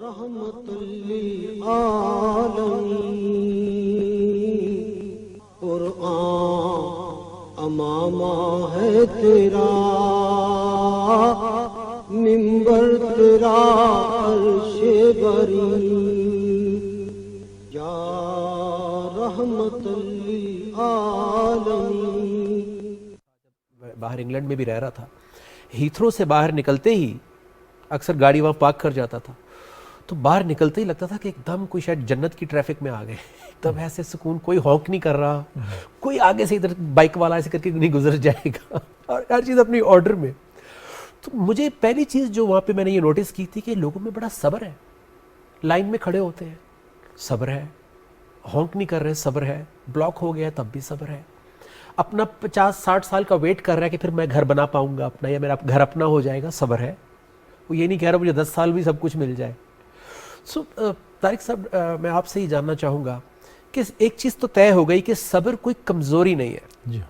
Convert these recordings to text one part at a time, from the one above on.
رحمت للعالمین قرآن امامہ ہے تیرا، منبر تیرا عرش بری، یا رحمت للعالمین۔ باہر انگلینڈ میں بھی رہ رہا تھا، ہیتھرو سے باہر نکلتے ہی اکثر گاڑی وہاں پارک کر جاتا تھا، تو باہر نکلتے ہی لگتا تھا کہ ایک دم کوئی شاید جنت کی ٹریفک میں آ گئے، تب ایسے سکون، کوئی ہانک نہیں کر رہا، کوئی آگے سے ادھر بائک والا ایسے کر کے نہیں گزر جائے گا، اور ہر چیز اپنی آرڈر میں۔ تو مجھے پہلی چیز جو وہاں پہ میں نے یہ نوٹس کی تھی کہ لوگوں میں بڑا صبر ہے، لائن میں کھڑے ہوتے ہیں صبر ہے، ہانک نہیں کر رہے صبر ہے، بلاک ہو گیا تب بھی صبر ہے، اپنا 50-60 سال کا ویٹ کر رہا ہے کہ پھر میں گھر بنا پاؤں گا اپنا، یا میرا گھر اپنا ہو جائے گا، صبر ہے، وہ یہ نہیں کہہ رہا مجھے 10 سال بھی سب کچھ مل جائے۔ طارق صاحب، میں آپ سے ہی جاننا چاہوں گا کہ ایک چیز تو طے ہو گئی کہ صبر کوئی کمزوری نہیں ہے جی،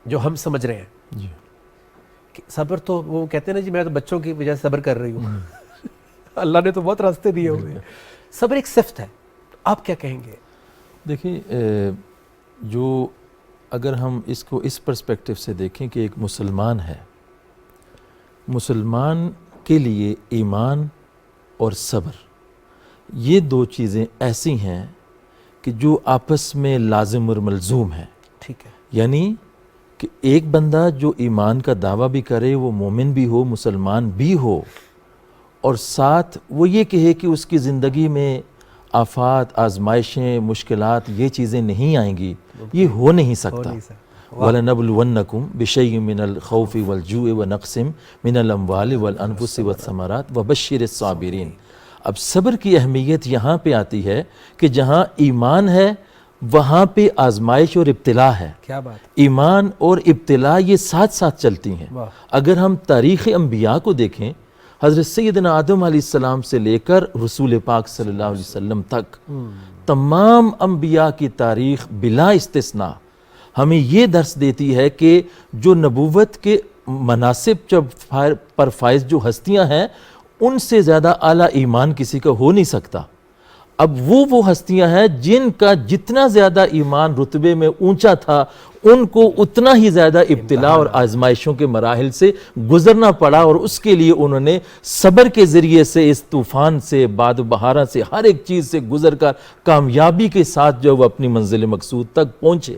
جو ہم سمجھ رہے ہیں، جی، کہ صبر تو وہ کہتے ہیں نا جی میں تو بچوں کی وجہ سے صبر کر رہی ہوں، اللہ نے تو بہت راستے دیے ہوئے ہیں، صبر ایک صفت ہے، آپ کیا کہیں گے؟ دیکھیے، جو اگر ہم اس کو اس پرسپیکٹو سے دیکھیں کہ ایک مسلمان ہے، مسلمان کے لیے ایمان اور صبر یہ دو چیزیں ایسی ہیں کہ جو آپس میں لازم اور ملزوم ہیں۔ ٹھیک ہے، یعنی کہ ایک بندہ جو ایمان کا دعویٰ بھی کرے، وہ مومن بھی ہو، مسلمان بھی ہو، اور ساتھ وہ یہ کہے کہ اس کی زندگی میں آفات، آزمائشیں، مشکلات یہ چیزیں نہیں آئیں گی، یہ ہو نہیں سکتا۔ وَلَنَبْلُوَنَّكُمْ بِشَيْءٍ مِّنَ الْخَوْفِ وَالْجُوعِ وَنَقْصٍ مِّنَ الْأَمْوَالِ وَالْأَنفُسِ وَالثَّمَرَاتِ وَبَشِّرِ الصَّابِرِينَ۔ اب صبر کی اہمیت یہاں پہ آتی ہے کہ جہاں ایمان ہے وہاں پہ آزمائش اور ابتلا ہے۔ کیا بات، ایمان اور ابتلا یہ ساتھ ساتھ چلتی ہیں۔ اگر ہم تاریخ انبیاء کو دیکھیں، حضرت سیدنا آدم علیہ السلام سے لے کر رسول پاک صلی اللہ علیہ وسلم تک تمام انبیاء کی تاریخ بلا استثناء ہمیں یہ درس دیتی ہے کہ جو نبوت کے مناصب پر فائز جو ہستیاں ہیں، ان سے زیادہ اعلیٰ ایمان کسی کا ہو نہیں سکتا۔ اب وہ ہستیاں ہیں جن کا جتنا زیادہ ایمان رتبے میں اونچا تھا، ان کو اتنا ہی زیادہ ابتلا اور آزمائشوں کے مراحل سے گزرنا پڑا، اور اس کے لیے انہوں نے صبر کے ذریعے سے اس طوفان سے، باد و بہارا سے، ہر ایک چیز سے گزر کر کامیابی کے ساتھ جو وہ اپنی منزل مقصود تک پہنچے۔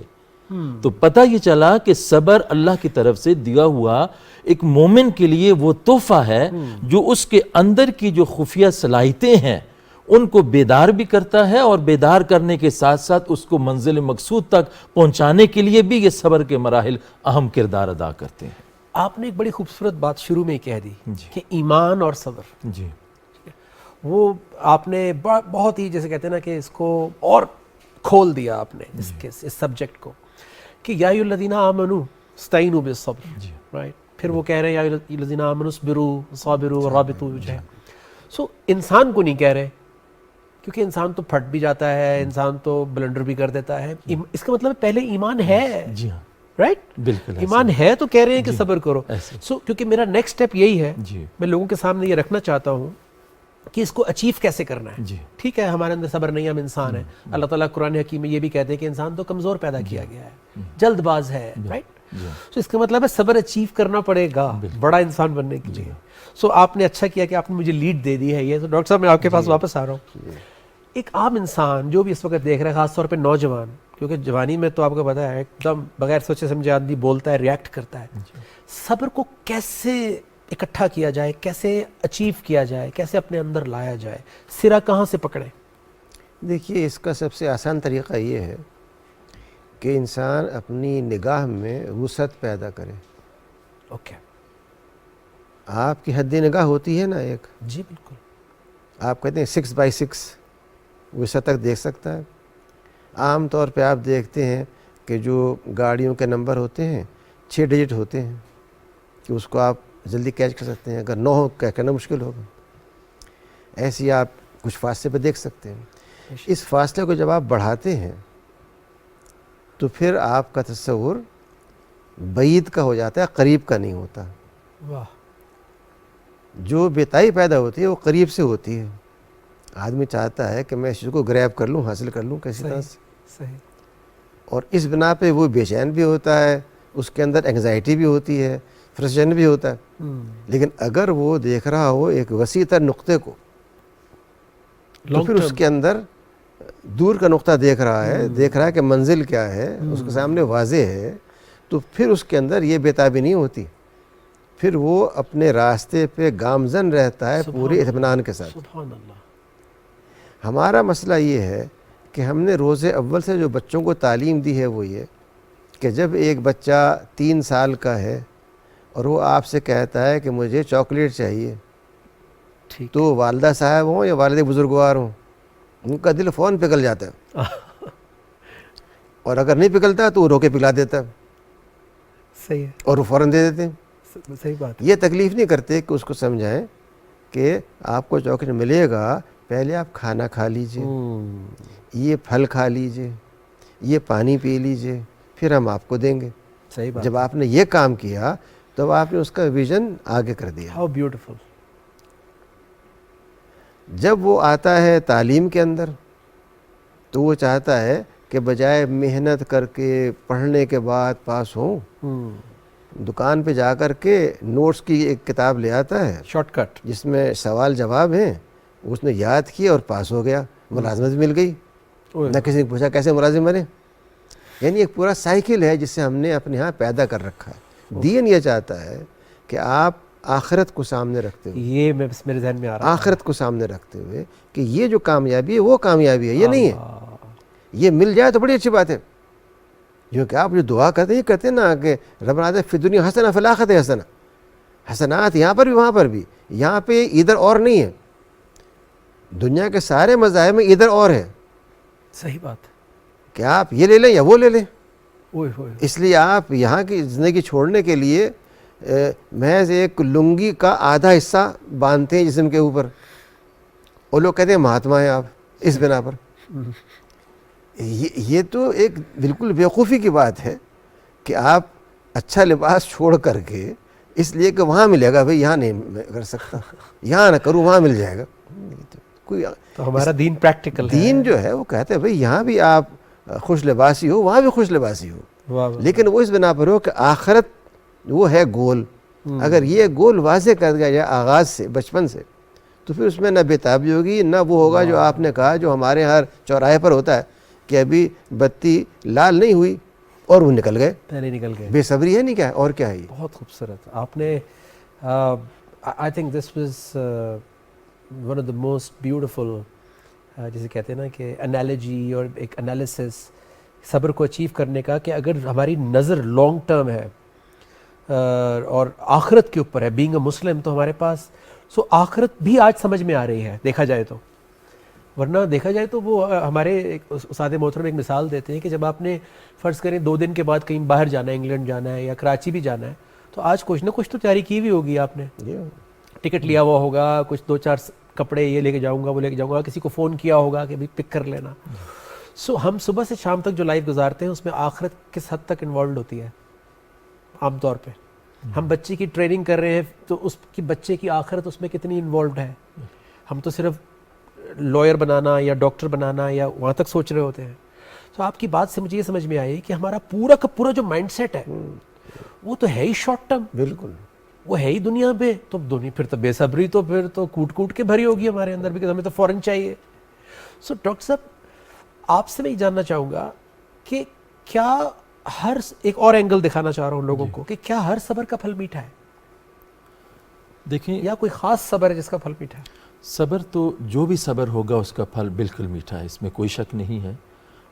تو پتہ یہ چلا کہ صبر اللہ کی طرف سے دیا ہوا ایک مومن کے لیے وہ تحفہ ہے جو اس کے اندر کی جو خفیہ صلاحیتیں ہیں ان کو بیدار بھی کرتا ہے، اور بیدار کرنے کے ساتھ ساتھ اس کو منزل مقصود تک پہنچانے کے لیے بھی یہ صبر کے مراحل اہم کردار ادا کرتے ہیں۔ آپ نے ایک بڑی خوبصورت بات شروع میں ہی کہہ دی کہ ایمان اور صبر، جی، وہ آپ نے بہت ہی جیسے کہتے ہیں نا کہ اس کو اور کھول دیا آپ نے اس سبجیکٹ کو، کہ یا ایھا الذین آمنوا استعینوا بالصبر، رائٹ، پھر وہ کہہ رہے ہیں یا ایھا الذین آمنوا اصبروا صابروا ورابطوا، سو انسان کو نہیں کہہ رہے، کیونکہ انسان تو پھٹ بھی جاتا ہے، انسان تو بلنڈر بھی کر دیتا ہے، اس کا مطلب پہلے ایمان ہے، جی ہاں، رائٹ، بالکل ایمان ہے تو کہہ رہے ہیں کہ صبر کرو۔ سو کیونکہ میرا نیکسٹ سٹیپ یہی ہے، جی، میں لوگوں کے سامنے یہ رکھنا چاہتا ہوں کہ اس کو اچیو کیسے کرنا ہے۔ جی، ٹھیک ہے، ہمارے اندر صبر نہیں، ہم انسان ہیں، اللہ تعالیٰ قرآن حکیم میں یہ بھی کہتے ہیں کہ انسان تو کمزور پیدا کیا گیا ہے، جلد باز ہے، رائٹ، سو اس کا مطلب ہے صبر اچیو کرنا پڑے گا بڑا انسان بننے کے لیے۔ سو آپ نے اچھا کیا کہ آپ نے مجھے لیڈ دے دی ہے یہ، تو ڈاکٹر صاحب میں آپ کے پاس واپس آ رہا ہوں۔ ایک عام انسان جو بھی اس وقت دیکھ رہا ہے، خاص طور پہ نوجوان، کیونکہ جوانی میں تو آپ کو پتا ہے ایک دم بغیر سوچے سمجھے آدمی بولتا ہے، ریئیکٹ کرتا ہے، صبر کو کیسے اکٹھا کیا جائے، کیسے اچیو کیا جائے، کیسے اپنے اندر لایا جائے، سرا کہاں سے پکڑیں؟ دیکھیے، اس کا سب سے آسان طریقہ یہ ہے کہ انسان اپنی نگاہ میں وسعت پیدا کرے۔ اوکے، آپ کی حد نگاہ ہوتی ہے نا ایک، جی بالکل، آپ کہتے ہیں 6x6 وسعت تک دیکھ سکتا ہے۔ عام طور پہ آپ دیکھتے ہیں کہ جو گاڑیوں کے نمبر ہوتے ہیں 6 ڈیجٹ ہوتے ہیں، کہ اس کو آپ جلدی کیچ کر سکتے ہیں، اگر 9 ہو کہنا مشکل ہوگا۔ ایسے ہی آپ کچھ فاصلے پہ دیکھ سکتے ہیں۔ اس فاصلے کو جب آپ بڑھاتے ہیں تو پھر آپ کا تصور بعید کا ہو جاتا ہے، قریب کا نہیں ہوتا۔ واہ، جو بے تائی پیدا ہوتی ہے وہ قریب سے ہوتی ہے، آدمی چاہتا ہے کہ میں اس چیز کو گریب کر لوں، حاصل کر لوں کسی طرح سے، صحیح. اور اس بنا پہ وہ بے چین بھی ہوتا ہے، اس کے اندر انگزائٹی بھی ہوتی ہے، فرسٹریشن بھی ہوتا ہے. لیکن اگر وہ دیکھ رہا ہو ایک وسیع تر نقطے کو، تو پھر اس کے اندر دور کا نقطہ دیکھ رہا ہے کہ منزل کیا ہے، اس کے سامنے واضح ہے، تو پھر اس کے اندر یہ بےتابی نہیں ہوتی، پھر وہ اپنے راستے پہ گامزن رہتا ہے پورے اطمینان کے ساتھ. سبحان اللہ. ہمارا مسئلہ یہ ہے کہ ہم نے روز اول سے جو بچوں کو تعلیم دی ہے وہ یہ کہ جب ایک بچہ 3 سال کا ہے اور وہ آپ سے کہتا ہے کہ مجھے چاکلیٹ چاہیے، ٹھیک. تو والدہ صاحب ہوں یا والد بزرگوار ہوں، ان کا دل فوراً پگھل جاتا ہے، اور اگر نہیں پگھلتا تو وہ رو کے پلا دیتا ہے صحیح ہے. اور وہ فوراً دے دیتے ہیں. صحیح بات. یہ تکلیف نہیں کرتے کہ اس کو سمجھائیں کہ آپ کو چاکلیٹ ملے گا، پہلے آپ کھانا کھا لیجئے، یہ پھل کھا لیجئے، یہ پانی پی لیجئے، پھر ہم آپ کو دیں گے. صحیح بات. جب آپ نے یہ کام کیا تو آپ نے اس کا ویژن آگے کر دیا. How beautiful. جب وہ آتا ہے تعلیم کے اندر تو وہ چاہتا ہے کہ بجائے محنت کر کے پڑھنے کے بعد پاس ہوں، دکان پہ جا کر کے نوٹس کی ایک کتاب لے آتا ہے شارٹ کٹ. جس میں سوال جواب ہیں، اس نے یاد کیا اور پاس ہو گیا، ملازمت مل گئی. نہ کسی نے پوچھا کیسے ملازم بنے. یعنی ایک پورا سائیکل ہے جسے ہم نے اپنے ہاں پیدا کر رکھا ہے. دین یہ چاہتا ہے کہ آپ آخرت کو سامنے رکھتے ہوئے، یہ میرے ذہن میں آ رہا آخرت کو سامنے رکھتے ہوئے کہ یہ جو کامیابی ہے وہ کامیابی ہے، یہ نہیں ہے. یہ مل جائے تو بڑی اچھی بات ہے. جو کہ آپ جو دعا کرتے ہیں، یہ کرتے ہیں نا کہ ربنا آتنا فی الدنیا حسنہ فی الآخرۃ حسنہ. حسنات یہاں پر بھی وہاں پر بھی، یہاں پہ ادھر اور نہیں ہے. دنیا کے سارے مذاہب میں ادھر اور ہے. صحیح بات. کہ آپ یہ لے لیں یا وہ لے لیں. اوئے ہوئے. اس لیے آپ یہاں کی زندگی چھوڑنے کے لیے محض ایک لنگی کا آدھا حصہ باندھتے ہیں جسم کے اوپر، اور لوگ کہتے ہیں مہاتما ہیں آپ اس بنا پر. یہ تو ایک بالکل بیوقوفی کی بات ہے کہ آپ اچھا لباس چھوڑ کر کے اس لیے کہ وہاں ملے گا، بھئی یہاں نہیں کر سکتا، یہاں نہ کروں وہاں مل جائے گا. تو ہمارا دین پریکٹیکل ہے. دین جو ہے وہ کہتے ہیں بھئی یہاں بھی آپ خوش لباسی ہو، وہاں بھی خوش لباسی ہو، لیکن وہ اس بنا پر ہو کہ آخرت وہ ہے گول. اگر یہ گول واضح کر دیا جائے آغاز سے، بچپن سے، تو پھر اس میں نہ بےتابی ہوگی، نہ وہ ہوگا جو آپ نے کہا جو ہمارے ہر چوراہے پر ہوتا ہے کہ ابھی بتی لال نہیں ہوئی اور وہ نکل گئے، پہلے نکل گئے. بے صبری ہے نہیں کیا اور کیا ہے. بہت خوبصورت. آپ نے I think this was one of the most beautiful, جسے کہتے ہیں نا کہ انالوجی اور ایک انالیسس صبر کو اچیو کرنے کا، کہ اگر ہماری نظر لانگ ٹرم ہے اور آخرت کے اوپر ہے، بینگ اے مسلم، تو ہمارے پاس آخرت بھی آج سمجھ میں آ رہی ہے دیکھا جائے تو. ورنہ دیکھا جائے تو وہ ہمارے استاد محترم ایک مثال دیتے ہیں کہ جب آپ نے فرض کریں 2 دن کے بعد کہیں باہر جانا ہے، انگلینڈ جانا ہے یا کراچی بھی جانا ہے، تو آج کچھ نہ کچھ تو تیاری کی ہوئی ہوگی آپ نے. ٹکٹ لیا ہوا ہوگا، کچھ 2-4 کپڑے یہ لے کے جاؤں گا وہ لے کے جاؤں گا، کسی کو فون کیا ہوگا کہ بھائی پک کر لینا. ہم صبح سے شام تک جو لائف گزارتے ہیں اس میں آخرت کس حد تک انوالوڈ ہوتی ہے. عام طور پہ ہم بچے کی ٹریننگ کر رہے ہیں تو اس کی بچے کی آخرت اس میں کتنی انوالوڈ ہے. ہم تو صرف لائر بنانا یا ڈاکٹر بنانا یا وہاں تک سوچ رہے ہوتے ہیں. تو آپ کی بات سے مجھے یہ سمجھ میں آئی کہ ہمارا پورا کا پورا جو مائنڈ سیٹ ہے وہ تو ہے ہی شارٹ ٹرم. بالکل وہ ہے ہی دنیا پہ. تو دنیا پھر تو بے صبری تو پھر تو کوٹ کوٹ کے بھری ہوگی ہمارے اندر بھی کہ ہمیں تو فوراً چاہیے. ڈاکٹر صاحب آپ سے میں یہ جاننا چاہوں گا کہ کیا ہر ایک اور اینگل دکھانا چاہ رہا ہوں لوگوں کو کہ کیا ہر صبر کا پھل میٹھا ہے؟ دیکھیں، یا کوئی خاص صبر ہے جس کا پھل میٹھا ہے؟ صبر تو جو بھی صبر ہوگا اس کا پھل بالکل میٹھا ہے، اس میں کوئی شک نہیں ہے.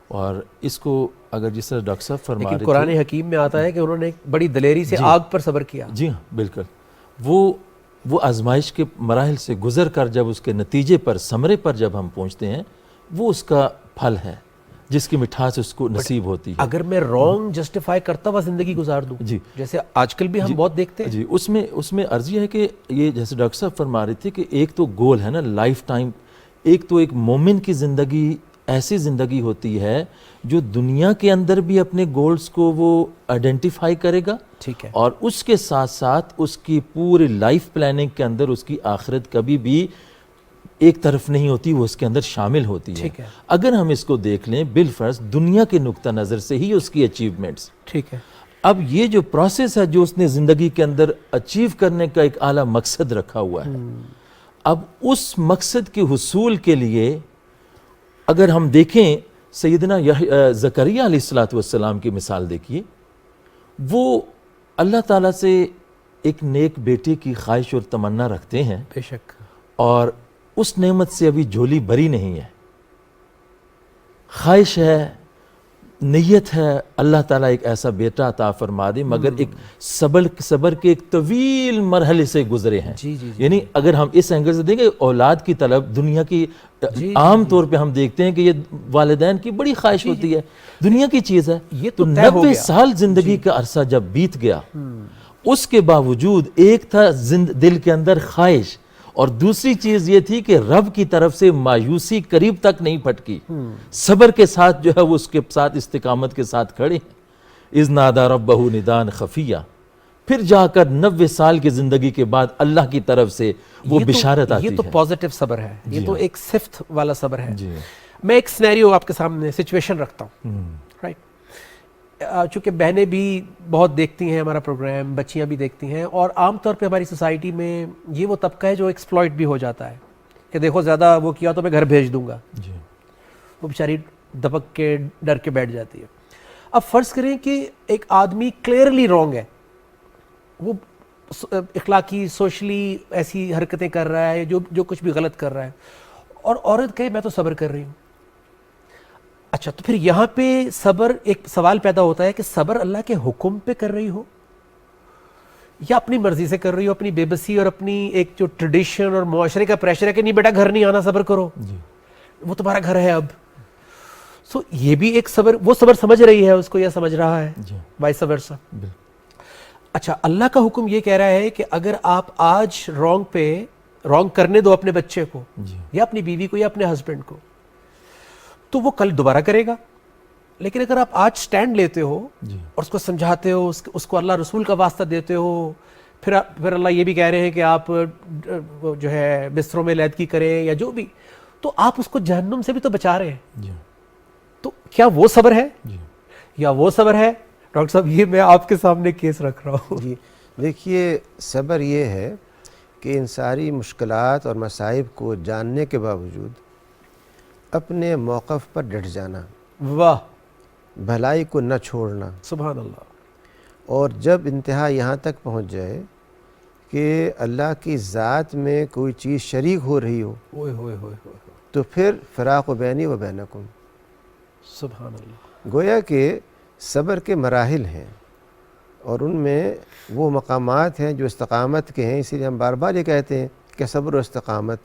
اور اس کو اگر جس طرح ڈاکٹر صاحب فرما رہے تھے، قرآن حکیم میں آتا ہے کہ انہوں نے بڑی دلیری سے آگ پر صبر کیا. جی ہاں بالکل. وہ آزمائش کے مراحل سے گزر کر جب اس کے نتیجے پر، ثمرے پر جب ہم پہنچتے ہیں، وہ اس کا پھل ہے جس کی مٹھاس اس کو نصیب ہوتی ہے. اگر میں رانگ جسٹیفائی کرتا ہوا زندگی گزار دوں، جی جیسے آج کل بھی ہم بہت دیکھتے ہیں. جی اس میں عرض یہ ہے کہ یہ جیسے ڈاکٹر صاحب فرما رہے تھے کہ ایک تو گول ہے نا لائف ٹائم، ایک تو ایک مومن کی زندگی ایسی زندگی ہوتی ہے جو دنیا کے اندر بھی اپنے گولز کو وہ آئیڈینٹیفائی کرے گا، ٹھیک ہے، اور اس کے ساتھ ساتھ اس کی پوری لائف پلاننگ کے اندر اس کی آخرت کبھی بھی ایک طرف نہیں ہوتی، وہ اس کے اندر شامل ہوتی ہے۔ ٹھیک ہے۔ اگر ہم اس کو دیکھ لیں بالفرض دنیا کے نقطہ نظر سے ہی اس کی اچیومنٹس، ٹھیک ہے، اب یہ جو پروسیس ہے جو اس نے زندگی کے اندر اچیو کرنے کا ایک اعلیٰ مقصد رکھا ہوا ہے، اب اس مقصد کے حصول کے لیے اگر ہم دیکھیں سیدنا زکریا علیہ السلام کی مثال دیکھیے، وہ اللہ تعالیٰ سے ایک نیک بیٹے کی خواہش اور تمنا رکھتے ہیں، بے شک، اور اس نعمت سے ابھی جھولی بھری نہیں ہے، خواہش ہے، نیت ہے اللہ تعالیٰ ایک ایسا بیٹا عطا فرما دے، مگر ایک صبر کے ایک طویل مرحلے سے گزرے ہیں۔ جی جی، یعنی اگر ہم اس اینگل سے دیکھیں اولاد کی طلب دنیا کی عام طور پہ ہم دیکھتے ہیں کہ یہ والدین کی بڑی خواہش ہوتی ہے، دنیا کی چیز ہے، یہ تو طے ہو 90 گیا۔ سال زندگی کا عرصہ جب بیت گیا، اس کے باوجود ایک تھا دل کے اندر خواہش، اور دوسری چیز یہ تھی کہ رب کی طرف سے مایوسی قریب تک نہیں پھٹکی، صبر کے ساتھ جو ہے وہ اس کے ساتھ استقامت کے ساتھ کھڑے ہیں۔ اذ نادى ربہ نداء خفیہ، پھر جا کر 90 سال کی زندگی کے بعد اللہ کی طرف سے وہ بشارت آتی ہے۔ یہ تو پازیٹیو صبر ہے، یہ تو ایک صفت والا صبر ہے۔ جی میں ایک سینیریو آپ کے سامنے سچویشن رکھتا ہوں، رائٹ، چونکہ بہنیں بھی بہت دیکھتی ہیں ہمارا پروگرام، بچیاں بھی دیکھتی ہیں، اور عام طور پہ ہماری سوسائٹی میں یہ وہ طبقہ ہے جو ایکسپلائٹ بھی ہو جاتا ہے کہ دیکھو زیادہ وہ کیا تو میں گھر بھیج دوں گا، جی وہ بیچاری دبک کے ڈر کے بیٹھ جاتی ہے۔ اب فرض کریں کہ ایک آدمی کلیئرلی رانگ ہے، وہ اخلاقی سوشلی ایسی حرکتیں کر رہا ہے جو کچھ بھی غلط کر رہا ہے، اور عورت کہے میں تو صبر کر رہی ہوں۔ اچھا، تو پھر یہاں پہ صبر، ایک سوال پیدا ہوتا ہے کہ صبر اللہ کے حکم پہ کر رہی ہو یا اپنی مرضی سے کر رہی ہو، اپنی بے بسی اور اپنی ایک جو ٹریڈیشن اور معاشرے کا پریشر ہے کہ نہیں بیٹا گھر نہیں آنا، صبر کرو، وہ تمہارا گھر ہے اب۔ سو یہ بھی ایک صبر، وہ صبر سمجھ رہی ہے اس کو یا سمجھ رہا ہے، وائس ورسا۔ اچھا، اللہ کا حکم یہ کہہ رہا ہے کہ اگر آپ آج رانگ کرنے دو اپنے بچے کو یا اپنی بیوی کو یا اپنے ہسبینڈ کو، تو وہ کل دوبارہ کرے گا، لیکن اگر آپ آج سٹینڈ لیتے ہو اور اس کو سمجھاتے ہو، اس کو اللہ رسول کا واسطہ دیتے ہو، پھر اللہ یہ بھی کہہ رہے ہیں کہ آپ جو ہے بستروں میں علیحدگی کریں یا جو بھی، تو آپ اس کو جہنم سے بھی تو بچا رہے ہیں۔ تو کیا وہ صبر ہے یا وہ صبر ہے؟ ڈاکٹر صاحب یہ میں آپ کے سامنے کیس رکھ رہا ہوں۔ جی دیکھیے، صبر یہ ہے کہ ان ساری مشکلات اور مصائب کو جاننے کے باوجود اپنے موقف پر ڈٹ جانا، واہ، بھلائی کو نہ چھوڑنا، سبحان اللہ، اور جب انتہا یہاں تک پہنچ جائے کہ اللہ کی ذات میں کوئی چیز شریک ہو رہی ہو، اوئے ہوئے ہوئے ہوئے، تو پھر فراق بینی و بینکم۔ سبحان اللہ، گویا کہ صبر کے مراحل ہیں، اور ان میں وہ مقامات ہیں جو استقامت کے ہیں، اسی لیے ہم بار بار یہ کہتے ہیں کہ صبر و استقامت،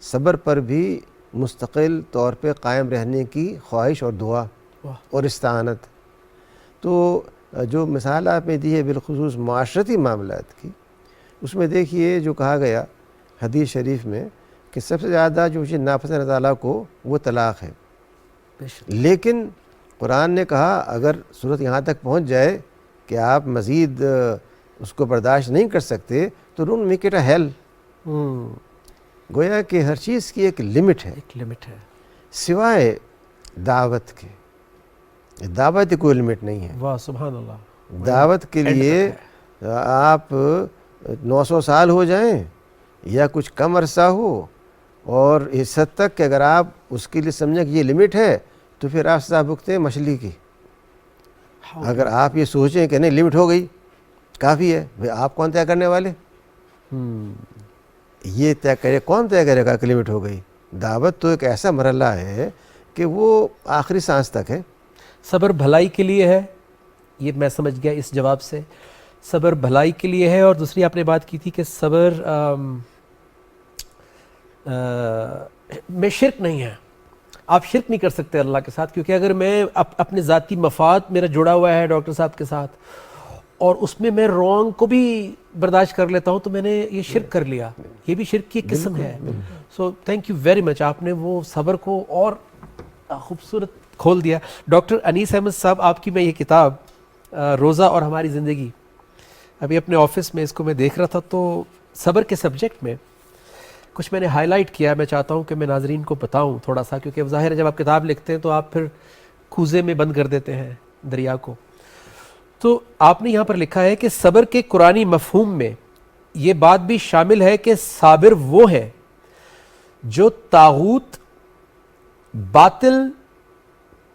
صبر پر بھی مستقل طور پہ قائم رہنے کی خواہش اور دعا اور استعانت۔ تو جو مثال آپ نے دی ہے بالخصوص معاشرتی معاملات کی، اس میں دیکھیے جو کہا گیا حدیث شریف میں کہ سب سے زیادہ جو چیز ناپسند اللہ تعالیٰ کو وہ طلاق ہے، لیکن قرآن نے کہا اگر صورت یہاں تک پہنچ جائے کہ آپ مزید اس کو برداشت نہیں کر سکتے تو don't make it a heel. گویا کہ ہر چیز کی ایک لمٹ ہے، ایک لمٹ ہے، سوائے دعوت کے۔ دعوت کی کوئی لمٹ نہیں ہے۔ واہ سبحان اللہ، دعوت کے لیے آپ 900 سال ہو جائیں یا کچھ کم عرصہ ہو، اور اس حد تک کہ اگر آپ اس کے لیے سمجھیں کہ یہ لمٹ ہے تو پھر آپ سزا بھگتے ہیں مچھلی کی۔ اگر آپ یہ سوچیں کہ نہیں لمٹ ہو گئی کافی ہے، بھئی آپ کون طے کرنے والے؟ یہ طے کرے، کون طے کرے گا کہ لمٹ ہو گئی؟ دعوت تو ایک ایسا مرحلہ ہے کہ وہ آخری سانس تک ہے۔ صبر بھلائی کے لیے ہے، یہ میں سمجھ گیا اس جواب سے، صبر بھلائی کے لیے ہے۔ اور دوسری آپ نے بات کی تھی کہ صبر میں شرک نہیں ہے، آپ شرک نہیں کر سکتے اللہ کے ساتھ، کیونکہ اگر میں اپنے ذاتی مفاد میرا جڑا ہوا ہے ڈاکٹر صاحب کے ساتھ اور اس میں میں رانگ کو بھی برداشت کر لیتا ہوں تو میں نے یہ شرک کر لیا، یہ بھی شرک کی ایک قسم ہے۔ So thank you very much, آپ نے وہ صبر کو اور خوبصورت کھول دیا۔ ڈاکٹر انیس احمد صاحب، آپ کی میں یہ کتاب روزہ اور ہماری زندگی، ابھی اپنے آفس میں اس کو میں دیکھ رہا تھا، تو صبر کے سبجیکٹ میں کچھ میں نے ہائی لائٹ کیا، میں چاہتا ہوں کہ میں ناظرین کو بتاؤں تھوڑا سا، کیونکہ ظاہر ہے جب آپ کتاب لکھتے ہیں تو آپ پھر کوزے میں بند کر دیتے ہیں دریا کو. تو آپ نے یہاں پر لکھا ہے کہ صبر کے قرآنی مفہوم میں یہ بات بھی شامل ہے کہ صابر وہ ہے جو طاغوت، باطل،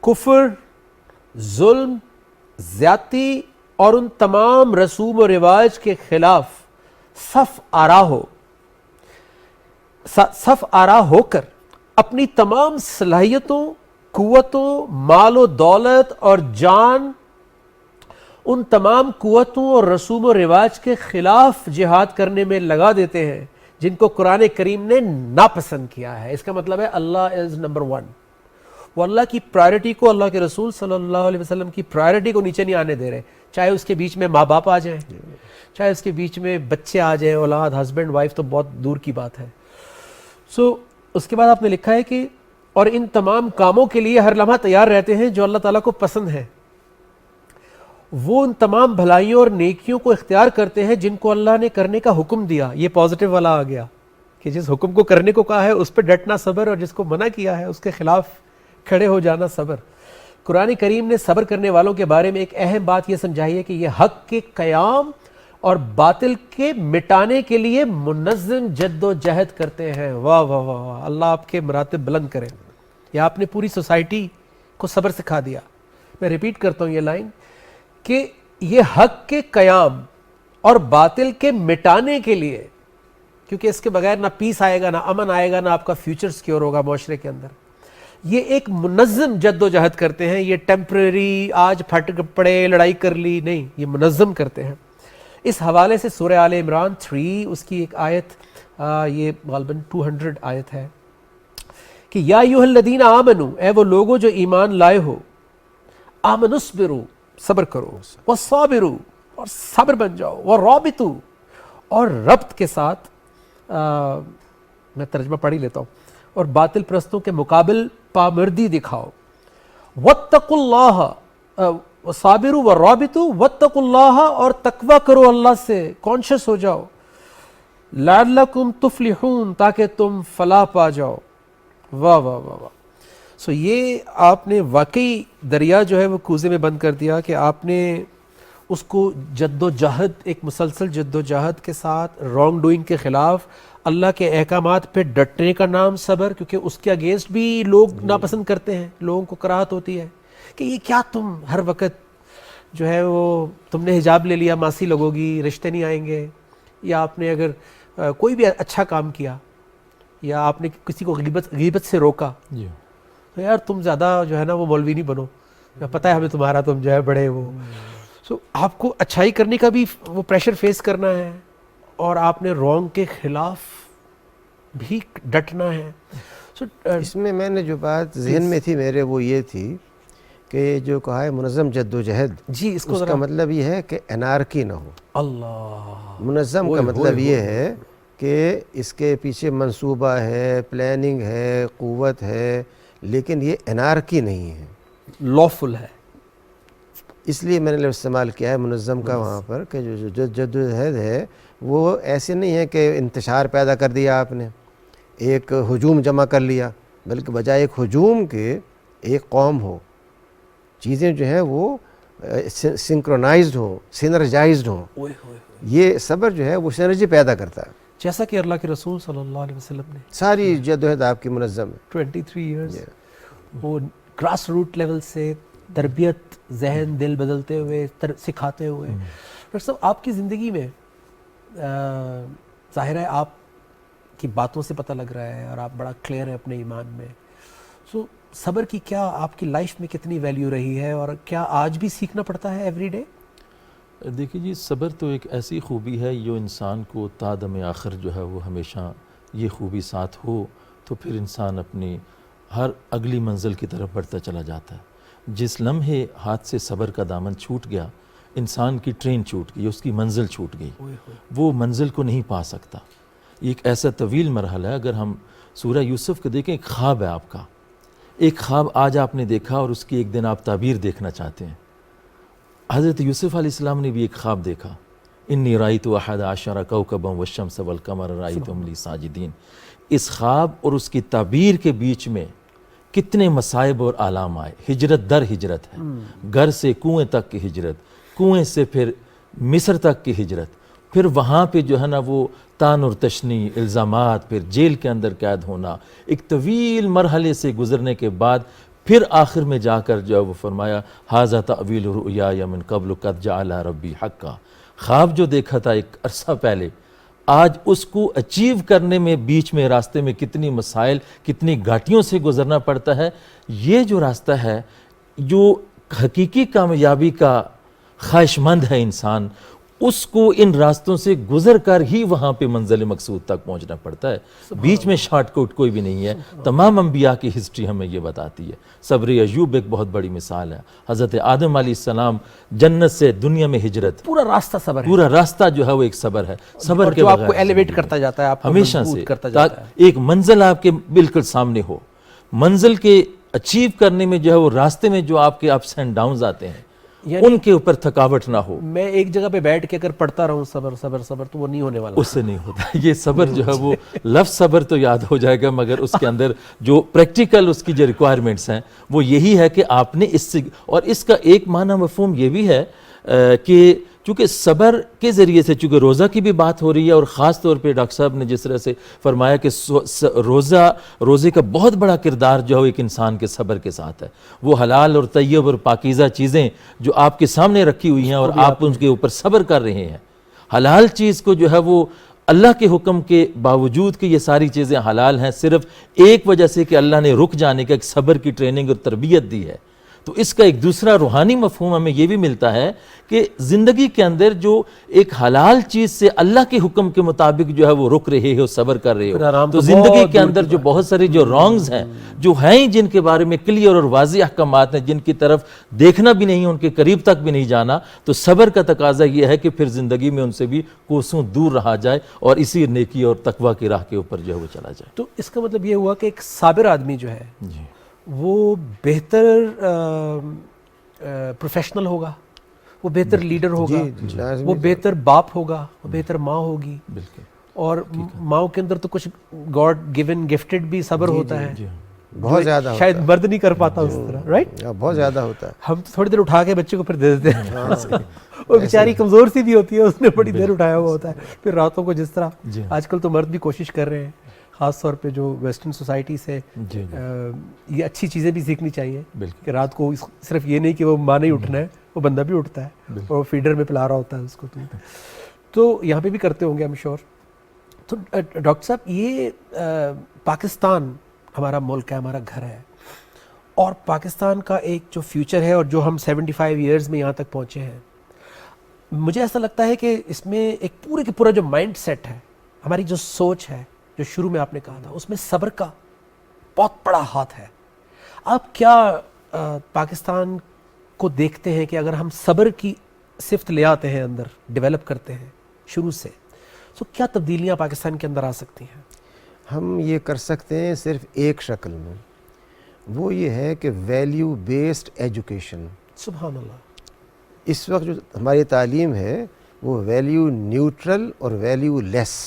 کفر، ظلم، زیادتی اور ان تمام رسوم و رواج کے خلاف صف آرا ہو کر اپنی تمام صلاحیتوں، قوتوں، مال و دولت اور جان ان تمام قوتوں اور رسوم و رواج کے خلاف جہاد کرنے میں لگا دیتے ہیں جن کو قرآن کریم نے ناپسند کیا ہے. اس کا مطلب ہے اللہ از نمبر 1. وہ اللہ کی پرائرٹی کو، اللہ کے رسول صلی اللہ علیہ وسلم کی پرائرٹی کو نیچے نہیں آنے دے رہے، چاہے اس کے بیچ میں ماں باپ آ جائیں، چاہے اس کے بیچ میں بچے آ جائیں، اولاد، ہسبینڈ وائف تو بہت دور کی بات ہے. اس کے بعد آپ نے لکھا ہے کہ اور ان تمام کاموں کے لیے ہر لمحہ تیار رہتے ہیں جو اللہ تعالیٰ کو پسند ہے. وہ ان تمام بھلائیوں اور نیکیوں کو اختیار کرتے ہیں جن کو اللہ نے کرنے کا حکم دیا. یہ پازیٹیو والا آ گیا کہ جس حکم کو کرنے کو کہا ہے اس پہ ڈٹنا صبر، اور جس کو منع کیا ہے اس کے خلاف کھڑے ہو جانا صبر. قرآن کریم نے صبر کرنے والوں کے بارے میں ایک اہم بات یہ سمجھائی ہے کہ یہ حق کے قیام اور باطل کے مٹانے کے لیے منظم جد و جہد کرتے ہیں. واہ واہ واہ واہ، اللہ آپ کے مراتب بلند کرے. یہ آپ نے پوری سوسائٹی کو صبر سکھا دیا. میں ریپیٹ کرتا ہوں یہ لائن کہ یہ حق کے قیام اور باطل کے مٹانے کے لیے، کیونکہ اس کے بغیر نہ پیس آئے گا، نہ امن آئے گا، نہ آپ کا فیوچر سیکیور ہوگا معاشرے کے اندر. یہ ایک منظم جد و جہد کرتے ہیں. یہ ٹیمپرری آج پھٹ پڑے لڑائی کر لی نہیں، یہ منظم کرتے ہیں. اس حوالے سے سورہ آل عمران 3 اس کی ایک آیت، یہ غالباً 200 آیت ہے کہ یا ایھا الذین آمنوا، اے وہ لوگوں جو ایمان لائے ہو، آمنوا اصبروا، صبر کرو، وصابروا، اور صبر بن جاؤ، ورابطوا، اور ربط کے ساتھ میں ترجمہ پڑھ ہی لیتا ہوں، اور باطل پرستوں کے مقابل پامردی دکھاؤ. واتقوا اللہ، وصابروا ورابطوا، واتقوا اللہ، اور تقوی کرو اللہ سے، کانشس ہو جاؤ. لعلکم تفلحون، تاکہ تم فلاح پا جاؤ. واہ واہ واہ واہ. یہ آپ نے واقعی دریا جو ہے وہ کوزے میں بند کر دیا کہ آپ نے اس کو جد و جہد، ایک مسلسل جد و جہد کے ساتھ رانگ ڈوئنگ کے خلاف اللہ کے احکامات پہ ڈٹنے کا نام صبر، کیونکہ اس کے اگینسٹ بھی لوگ ناپسند کرتے ہیں، لوگوں کو کراہت ہوتی ہے کہ یہ کیا تم ہر وقت جو ہے وہ تم نے حجاب لے لیا ماسی لگو گی، رشتے نہیں آئیں گے. یا آپ نے اگر کوئی بھی اچھا کام کیا یا آپ نے کسی کو غیبت سے روکا تو یار تم زیادہ جو ہے نا وہ مولوی نہیں بنو، پتہ ہے ہمیں تمہارا، تم جو ہے بڑے وہ. آپ کو اچھائی کرنے کا بھی وہ پریشر فیس کرنا ہے، اور آپ نے رانگ کے خلاف بھی ڈٹنا ہے. اس میں نے جو بات ذہن میں تھی میرے وہ یہ تھی کہ جو کہا ہے منظم جد و جہد، جی اس کا مطلب یہ ہے کہ انارکی نہ ہو. اللہ، منظم کا مطلب یہ ہے کہ اس کے پیچھے منصوبہ ہے، پلاننگ ہے، قوت ہے، لیکن یہ انارکی نہیں ہے، لافل ہے. اس لیے میں نے لفظ استعمال کیا ہے منظم کا وہاں پر کہ جو جد و جہد ہے وہ ایسے نہیں ہے کہ انتشار پیدا کر دیا آپ نے، ایک ہجوم جمع کر لیا، بلکہ بجائے ایک ہجوم کے ایک قوم ہو، چیزیں جو ہیں وہ سنکرونائزڈ ہوں، سینرجائزڈ ہوں. یہ صبر جو ہے وہ سینرجی پیدا کرتا ہے، جیسا کہ اللہ کے رسول صلی اللہ علیہ وسلم نے ساری جدوجہد آپ کی منظم ہے. 23 ایئرز وہ گراس روٹ لیول سے تربیت، ذہن دل بدلتے ہوئے، سکھاتے ہوئے. ڈاکٹر صاحب آپ کی زندگی میں ظاہر ہے آپ کی باتوں سے پتہ لگ رہا ہے اور آپ بڑا کلیئر ہیں اپنے ایمان میں. صبر کی کیا آپ کی لائف میں کتنی ویلیو رہی ہے، اور کیا آج بھی سیکھنا پڑتا ہے ایوری ڈے؟ دیکھیے جی، صبر تو ایک ایسی خوبی ہے جو انسان کو تا دم آخر جو ہے وہ ہمیشہ یہ خوبی ساتھ ہو تو پھر انسان اپنی ہر اگلی منزل کی طرف بڑھتا چلا جاتا ہے. جس لمحے ہاتھ سے صبر کا دامن چھوٹ گیا، انسان کی ٹرین چھوٹ گئی، اس کی منزل چھوٹ گئی، وہ منزل کو نہیں پا سکتا. یہ ایک ایسا طویل مرحلہ ہے. اگر ہم سورہ یوسف کو دیکھیں، ایک خواب ہے آپ کا، ایک خواب آج آپ نے دیکھا اور اس کی ایک دن آپ تعبیر دیکھنا چاہتے ہیں. حضرت یوسف علیہ السلام نے بھی ایک خواب دیکھا، انی رأیت احد عشر کوکبا والشمس والقمر رأیتهم لی ساجدین. اس خواب اور اس کی تعبیر کے بیچ میں کتنے مصائب اور آلام آئے. ہجرت در ہجرت ہے, گھر سے کنویں تک کی ہجرت, کنویں سے پھر مصر تک کی ہجرت, پھر وہاں پہ جو ہے نا وہ تان اور تشنی, الزامات, پھر جیل کے اندر قید ہونا, ایک طویل مرحلے سے گزرنے کے بعد پھر آخر میں جا کر جو وہ فرمایا ھذا تأویل رؤیای من قبل قد جعل ربی حقا. خواب جو دیکھا تھا ایک عرصہ پہلے, آج اس کو اچیو کرنے میں بیچ میں راستے میں کتنی مسائل, کتنی گھاٹیوں سے گزرنا پڑتا ہے. یہ جو راستہ ہے جو حقیقی کامیابی کا خواہش مند ہے انسان, اس کو ان راستوں سے گزر کر ہی وہاں پہ منزل مقصود تک پہنچنا پڑتا ہے. بیچ میں شارٹ کٹ کوئی بھی نہیں ہے. تمام انبیاء کی ہسٹری ہمیں یہ بتاتی ہے. صبر ایوب ایک بہت بڑی مثال ہے. حضرت آدم علیہ السلام جنت سے دنیا میں ہجرت, پورا راستہ صبر ہے, پورا راستہ جو ہے وہ ایک صبر ہے. صبر کے جو آپ کو بغیر ایلیویٹ کرتا جاتا ہے, آپ کو ہمیشہ مضبوط سے کرتا جاتا ہے. ایک منزل آپ کے بالکل سامنے ہو, منزل کے اچیو کرنے میں جو ہے وہ راستے میں جو آپ کے اپس اینڈ ڈاؤنز آتے ہیں ان کے اوپر تھکاوٹ نہ ہو. میں ایک جگہ پہ بیٹھ کے اگر پڑھتا رہوں صبر صبر صبر تو وہ نہیں ہونے والا. اس سے نہیں ہوتا. یہ صبر جو ہے وہ لفظ صبر تو یاد ہو جائے گا, مگر اس کے اندر جو پریکٹیکل اس کی جو ریکوائرمنٹس ہیں وہ یہی ہے کہ آپ نے اس سے, اور اس کا ایک معنی مفہوم یہ بھی ہے کہ چونکہ صبر کے ذریعے سے, چونکہ روزہ کی بھی بات ہو رہی ہے, اور خاص طور پہ ڈاکٹر صاحب نے جس طرح سے فرمایا کہ روزے کا بہت بڑا کردار جو ہے ایک انسان کے صبر کے ساتھ ہے. وہ حلال اور طیب اور پاکیزہ چیزیں جو آپ کے سامنے رکھی ہوئی ہیں اور آپ ان کے اوپر صبر کر رہے ہیں. حلال چیز کو جو ہے وہ اللہ کے حکم کے باوجود کہ یہ ساری چیزیں حلال ہیں, صرف ایک وجہ سے کہ اللہ نے رک جانے کا ایک صبر کی ٹریننگ اور تربیت دی ہے. تو اس کا ایک دوسرا روحانی مفہوم ہمیں یہ بھی ملتا ہے کہ زندگی کے اندر جو ایک حلال چیز سے اللہ کے حکم کے مطابق جو ہے وہ رک رہے ہو, صبر کر رہے ہو, تو زندگی کے اندر جو بہت سارے جو رانگز ہیں جو ہیں جن کے بارے میں کلیئر اور واضح احکامات ہیں, جن کی طرف دیکھنا بھی نہیں, ان کے قریب تک بھی نہیں جانا, تو صبر کا تقاضا یہ ہے کہ پھر زندگی میں ان سے بھی کوسوں دور رہا جائے اور اسی نیکی اور تقوی کی راہ کے اوپر جو ہے وہ چلا جائے. تو اس کا مطلب یہ ہوا کہ ایک صابر آدمی جو ہے وہ بہتر پروفیشنل ہوگا, وہ بہتر لیڈر ہوگا, وہ بہتر باپ ہوگا, وہ بہتر ماں ہوگی. اور ماؤں کے اندر تو کچھ گاڈ گیون گفٹڈ بھی صبر ہوتا ہے, بہت زیادہ, شاید مرد نہیں کر پاتا اس طرح, رائٹ؟ بہت زیادہ ہوتا ہے. ہم تھوڑی دیر اٹھا کے بچے کو پھر دے دیتے ہیں, وہ بیچاری کمزور سی بھی ہوتی ہے, اس نے بڑی دیر اٹھایا ہوا ہوتا ہے. پھر راتوں کو جس طرح آج کل تو مرد بھی کوشش کر رہے ہیں, خاص طور پہ جو ویسٹرن سوسائٹی سے یہ اچھی چیزیں بھی سیکھنی چاہیے کہ رات کو صرف یہ نہیں کہ وہ ماں نہیں اٹھنا ہے, وہ بندہ بھی اٹھتا ہے اور وہ فیڈر میں پلا رہا ہوتا ہے اس کو. تو یہاں پہ بھی کرتے ہوں گے I'm sure. تو ڈاکٹر صاحب یہ پاکستان ہمارا ملک ہے, ہمارا گھر ہے, اور پاکستان کا ایک جو فیوچر ہے اور جو ہم 75 ایئرز میں یہاں تک پہنچے ہیں, مجھے ایسا لگتا ہے کہ اس میں ایک پورے کے پورا جو مائنڈ سیٹ ہے, ہماری جو سوچ ہے, جو شروع میں آپ نے کہا تھا, اس میں صبر کا بہت بڑا ہاتھ ہے. آپ کیا پاکستان کو دیکھتے ہیں کہ اگر ہم صبر کی صفت لے آتے ہیں اندر, ڈیولپ کرتے ہیں شروع سے, تو کیا تبدیلیاں پاکستان کے اندر آ سکتی ہیں؟ ہم یہ کر سکتے ہیں صرف ایک شکل میں, وہ یہ ہے کہ ویلیو بیسڈ ایجوکیشن. سبحان اللہ. اس وقت جو ہماری تعلیم ہے وہ ویلیو نیوٹرل اور ویلیو لیس,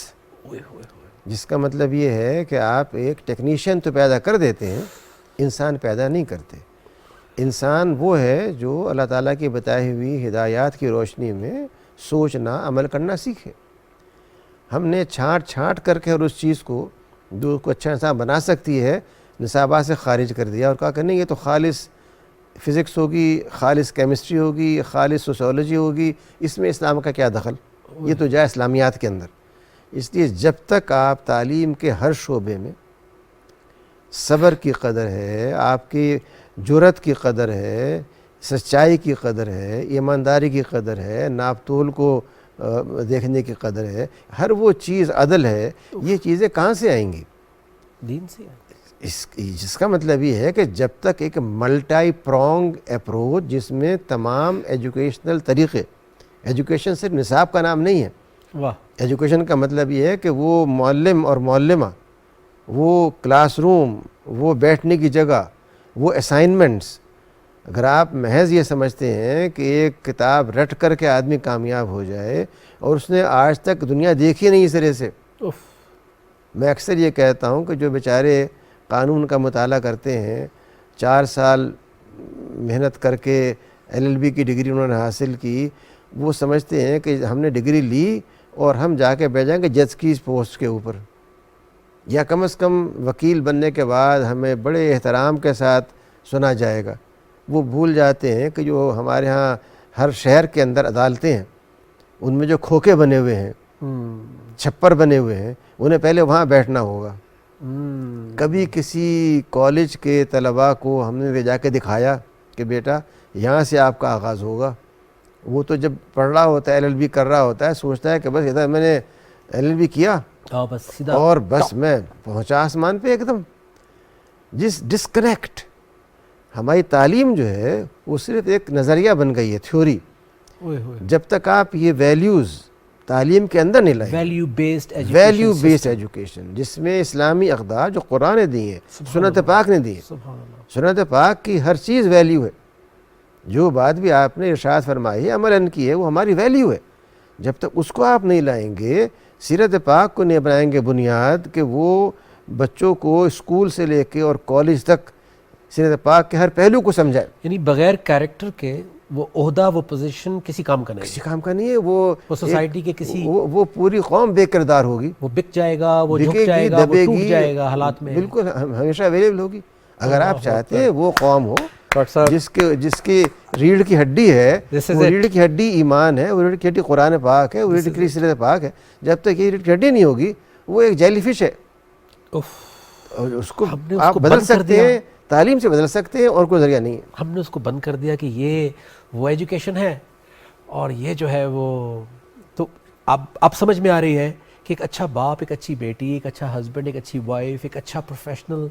جس کا مطلب یہ ہے کہ آپ ایک ٹیکنیشین تو پیدا کر دیتے ہیں, انسان پیدا نہیں کرتے. انسان وہ ہے جو اللہ تعالیٰ کی بتائی ہوئی ہدایات کی روشنی میں سوچنا, عمل کرنا سیکھے. ہم نے چھانٹ کر کے اور اس چیز کو جو کو اچھا انسان بنا سکتی ہے نصابات سے خارج کر دیا اور کہا کہ نہیں یہ تو خالص فزکس ہوگی, خالص کیمسٹری ہوگی, خالص سوسیولوجی ہوگی, اس میں اسلام کا کیا دخل, یہ تو جائے اسلامیات کے اندر. اس لیے جب تک آپ تعلیم کے ہر شعبے میں صبر کی قدر ہے, آپ کی جرأت کی قدر ہے, سچائی کی قدر ہے, ایمانداری کی قدر ہے, ناپ تول کو دیکھنے کی قدر ہے, ہر وہ چیز عدل ہے, یہ چیزیں کہاں سے آئیں گی؟ دین سے. جس کا مطلب یہ ہے کہ جب تک ایک ملٹائی پرونگ اپروچ جس میں تمام ایجوکیشنل طریقے, ایجوکیشن صرف نصاب کا نام نہیں ہے, ایجوکیشن کا مطلب یہ ہے کہ وہ معلم اور معلمہ, وہ کلاس روم, وہ بیٹھنے کی جگہ, وہ اسائنمنٹس. اگر آپ محض یہ سمجھتے ہیں کہ ایک کتاب رٹ کر کے آدمی کامیاب ہو جائے اور اس نے آج تک دنیا دیکھی نہیں اس طرح سے, میں اکثر یہ کہتا ہوں کہ جو بیچارے قانون کا مطالعہ کرتے ہیں، 4 سال محنت کر کے LLB کی ڈگری انہوں نے حاصل کی، وہ سمجھتے ہیں کہ ہم نے ڈگری لی اور ہم جا کے بیٹھ جائیں گے جج کی پوسٹ کے اوپر، یا کم از کم وکیل بننے کے بعد ہمیں بڑے احترام کے ساتھ سنا جائے گا۔ وہ بھول جاتے ہیں کہ جو ہمارے ہاں ہر شہر کے اندر عدالتیں ہیں، ان میں جو کھوکے بنے ہوئے ہیں، چھپر بنے ہوئے ہیں، انہیں پہلے وہاں بیٹھنا ہوگا۔ کبھی کسی کالج کے طلباء کو ہم نے لے جا کے دکھایا کہ بیٹا یہاں سے آپ کا آغاز ہوگا؟ وہ تو جب پڑھ رہا ہوتا ہے، LLB کر رہا ہوتا ہے، سوچتا ہے کہ بس ادھر میں نے LLB کیا اور بس میں پہنچا آسمان پہ ایک دم۔ جس ڈسکنیکٹ، ہماری تعلیم جو ہے وہ صرف ایک نظریہ بن گئی ہے، تھیوری۔ جب تک آپ یہ ویلیوز تعلیم کے اندر نہیں لائیں، ویلیو بیسڈ ایجوکیشن جس میں اسلامی اقدار جو قرآن نے دی ہیں، سنت پاک نے دی ہیں، سنت پاک کی ہر چیز ویلیو ہے، جو بات بھی آپ نے ارشاد فرمائی ہے، عملاً کی ہے، وہ ہماری ویلیو ہے۔ جب تک اس کو آپ نہیں لائیں گے، سیرت پاک کو نہیں بنائیں گے بنیاد کہ وہ بچوں کو اسکول سے لے کے اور کالج تک سیرت پاک کے ہر پہلو کو سمجھائے، یعنی بغیر کیریکٹر کے وہ عہدہ، وہ پوزیشن کسی کام کا نہیں، کسی کام کا نہیں ہے۔ وہ سوسائٹی کے کسی، وہ پوری قوم بے کردار ہوگی، وہ بک جائے گا، وہ جھک بکے جائے گی، گا، وہ دبے ٹوٹ گی، جائے گا حالات میں۔ بالکل ہمیشہ اویلیبل ہوگی۔ اگر آپ چاہتے ہیں وہ قوم ہو جس کی ریڑھ کی ہڈی ہے، وہ ریڑھ کی ہڈی ایمان ہے، وہ ریڑھ کی ہڈی قرآن پاک ہے، وہ ریڑھ کی سیرت پاک ہے، جب تک یہ ریڑھ کی ہڈی نہیں ہوگی وہ ایک جیلی فش ہے۔ اور اس کو آپ بدل سکتے ہیں، تعلیم سے بدل سکتے ہیں، اور کوئی ذریعہ نہیں ہے۔ ہم نے اس کو بند کر دیا کہ یہ وہ ایجوکیشن ہے، اور یہ جو ہے وہ تو اب سمجھ میں آ رہی ہے کہ ایک اچھا باپ، ایک اچھی بیٹی، ایک اچھا ہسبینڈ، ایک اچھی وائف، ایک اچھا پروفیشنل،